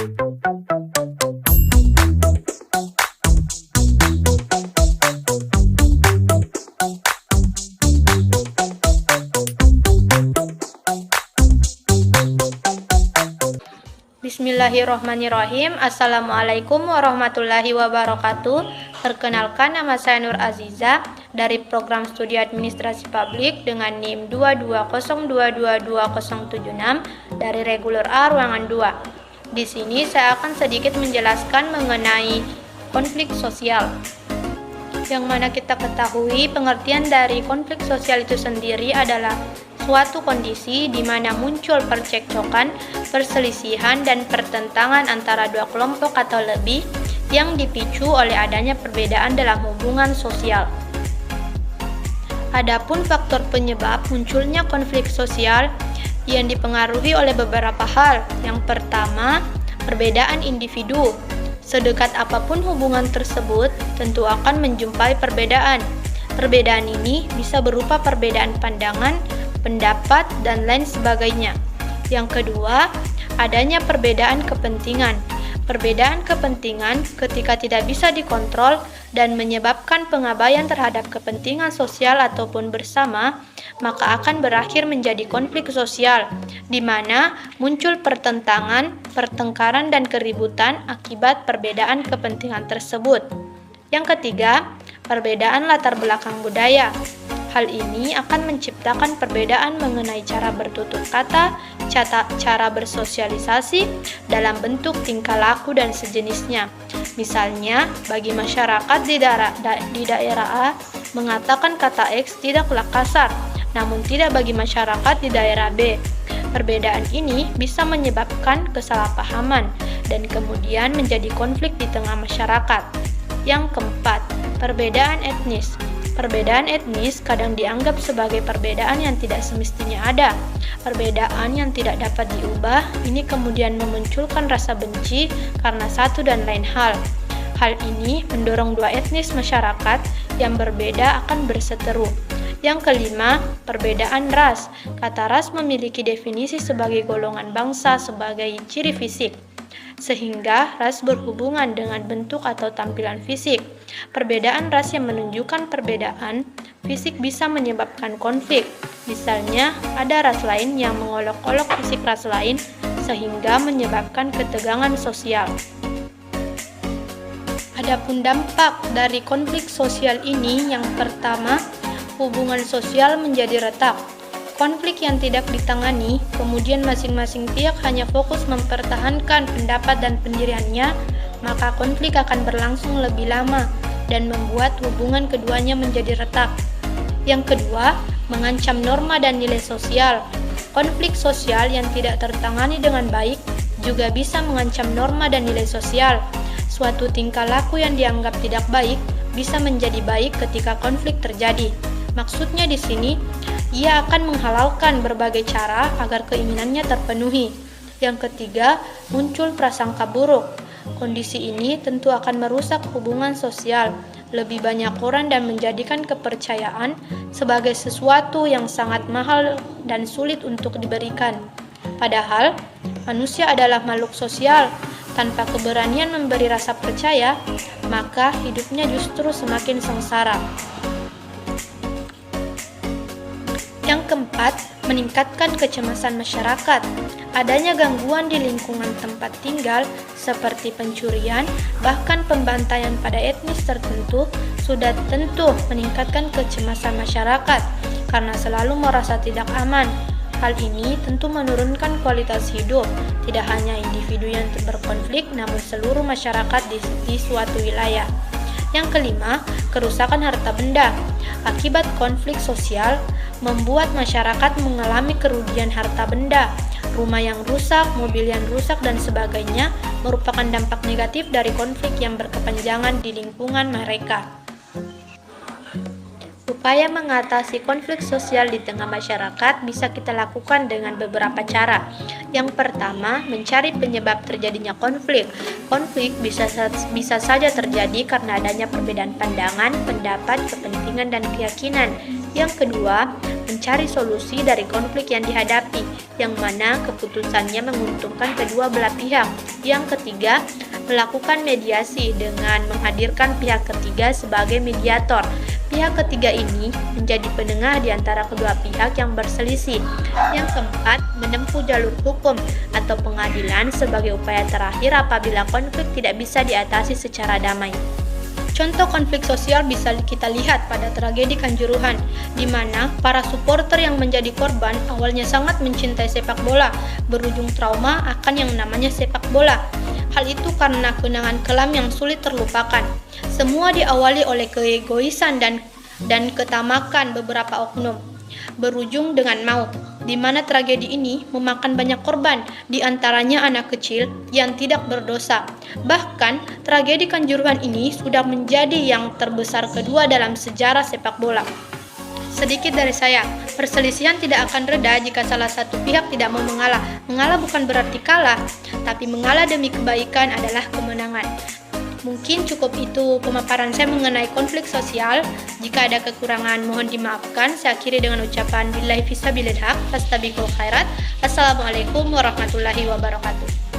Bismillahirrahmanirrahim. Assalamualaikum warahmatullahi wabarakatuh. Perkenalkan, nama saya Nur Aziza dari program studi administrasi publik dengan NIM 220222076 dari reguler A ruangan 2. Di sini saya akan sedikit menjelaskan mengenai konflik sosial. Yang mana kita ketahui pengertian dari konflik sosial itu sendiri adalah suatu kondisi di mana muncul percekcokan, perselisihan, dan pertentangan antara dua kelompok atau lebih yang dipicu oleh adanya perbedaan dalam hubungan sosial. Adapun faktor penyebab munculnya konflik sosial yang dipengaruhi oleh beberapa hal. Yang pertama, perbedaan individu. Sedekat apapun hubungan tersebut, tentu akan menjumpai perbedaan. Perbedaan ini bisa berupa perbedaan pandangan, pendapat, dan lain sebagainya. Yang kedua, adanya perbedaan kepentingan. Perbedaan kepentingan ketika tidak bisa dikontrol dan menyebabkan pengabaian terhadap kepentingan sosial ataupun bersama, maka akan berakhir menjadi konflik sosial, di mana muncul pertentangan, pertengkaran, dan keributan akibat perbedaan kepentingan tersebut. Yang ketiga, perbedaan latar belakang budaya. Hal ini akan menciptakan perbedaan mengenai cara bertutur kata, cara bersosialisasi dalam bentuk tingkah laku dan sejenisnya. Misalnya, bagi masyarakat di daerah A mengatakan kata X tidaklah kasar, namun tidak bagi masyarakat di daerah B. Perbedaan ini bisa menyebabkan kesalahpahaman dan kemudian menjadi konflik di tengah masyarakat. Yang keempat, perbedaan etnis. Perbedaan etnis kadang dianggap sebagai perbedaan yang tidak semestinya ada. Perbedaan yang tidak dapat diubah ini kemudian memunculkan rasa benci karena satu dan lain hal. Hal ini mendorong dua etnis masyarakat yang berbeda akan berseteru. Yang kelima, perbedaan ras. Kata ras memiliki definisi sebagai golongan bangsa sebagai ciri fisik, sehingga ras berhubungan dengan bentuk atau tampilan fisik. Perbedaan ras yang menunjukkan perbedaan fisik bisa menyebabkan konflik. Misalnya, ada ras lain yang mengolok-olok fisik ras lain sehingga menyebabkan ketegangan sosial. Adapun dampak dari konflik sosial ini, yang pertama, hubungan sosial menjadi retak. Konflik yang tidak ditangani, kemudian masing-masing pihak hanya fokus mempertahankan pendapat dan pendiriannya, maka konflik akan berlangsung lebih lama dan membuat hubungan keduanya menjadi retak. Yang kedua, mengancam norma dan nilai sosial. Konflik sosial yang tidak tertangani dengan baik juga bisa mengancam norma dan nilai sosial. Suatu tingkah laku yang dianggap tidak baik bisa menjadi baik ketika konflik terjadi. Maksudnya di sini, ia akan menghalalkan berbagai cara agar keinginannya terpenuhi. Yang ketiga, muncul prasangka buruk. Kondisi ini tentu akan merusak hubungan sosial lebih banyak orang dan menjadikan kepercayaan sebagai sesuatu yang sangat mahal dan sulit untuk diberikan. Padahal, manusia adalah makhluk sosial. Tanpa keberanian memberi rasa percaya, maka hidupnya justru semakin sengsara. Yang keempat, meningkatkan kecemasan masyarakat. Adanya gangguan di lingkungan tempat tinggal seperti pencurian, bahkan pembantaian pada etnis tertentu sudah tentu meningkatkan kecemasan masyarakat karena selalu merasa tidak aman. Hal ini tentu menurunkan kualitas hidup, tidak hanya individu yang berkonflik, namun seluruh masyarakat di suatu wilayah. Yang kelima, kerusakan harta benda. Akibat konflik sosial, membuat masyarakat mengalami kerugian harta benda. Rumah yang rusak, mobil yang rusak, dan sebagainya merupakan dampak negatif dari konflik yang berkepanjangan di lingkungan mereka. Upaya mengatasi konflik sosial di tengah masyarakat bisa kita lakukan dengan beberapa cara. Yang pertama, mencari penyebab terjadinya konflik. Konflik bisa saja terjadi karena adanya perbedaan pandangan, pendapat, kepentingan, dan keyakinan. Yang kedua, mencari solusi dari konflik yang dihadapi, yang mana keputusannya menguntungkan kedua belah pihak. Yang ketiga, melakukan mediasi dengan menghadirkan pihak ketiga sebagai mediator. Pihak ketiga ini menjadi penengah di antara kedua pihak yang berselisih. Yang keempat, menempuh jalur hukum atau pengadilan sebagai upaya terakhir apabila konflik tidak bisa diatasi secara damai. Contoh konflik sosial bisa kita lihat pada tragedi Kanjuruhan, di mana para supporter yang menjadi korban awalnya sangat mencintai sepak bola, berujung trauma akan yang namanya sepak bola. Hal itu karena kenangan kelam yang sulit terlupakan. Semua diawali oleh keegoisan dan ketamakan beberapa oknum, berujung dengan maut, di mana tragedi ini memakan banyak korban, di antaranya anak kecil yang tidak berdosa. Bahkan, tragedi Kanjuruhan ini sudah menjadi yang terbesar kedua dalam sejarah sepak bola. Sedikit dari saya, perselisihan tidak akan reda jika salah satu pihak tidak mau mengalah. Mengalah bukan berarti kalah, tapi mengalah demi kebaikan adalah kemenangan. Mungkin cukup itu pemaparan saya mengenai konflik sosial. Jika ada kekurangan mohon dimaafkan. Saya akhiri dengan ucapan billahi fisabilillah, fastabiqul khairat. Assalamualaikum warahmatullahi wabarakatuh.